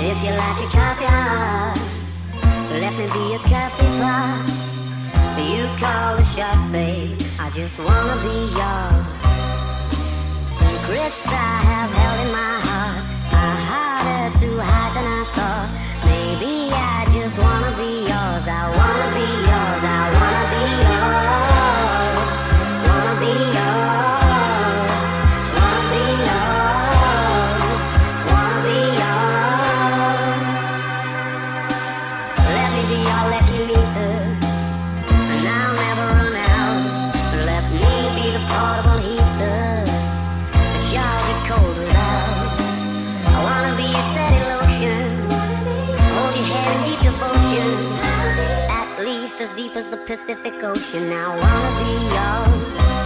If you like your coffee hot, let me be a coffee pot. You call the shots, babe, I just wanna be yours. Secrets I have held in my heart are harder to hide than I thought. Maybe I just wanna be yours. I wanna be yours, I wanna be yours. Wanna be yours, wanna be yours, wanna be yours. Let me be your lucky meter, and I'll never run out. Let me be the portable heater that y'all get cold without. I wanna be a steady lotion, hold your hand in deep devotion, at least as deep as the Pacific Ocean. I wanna be yours.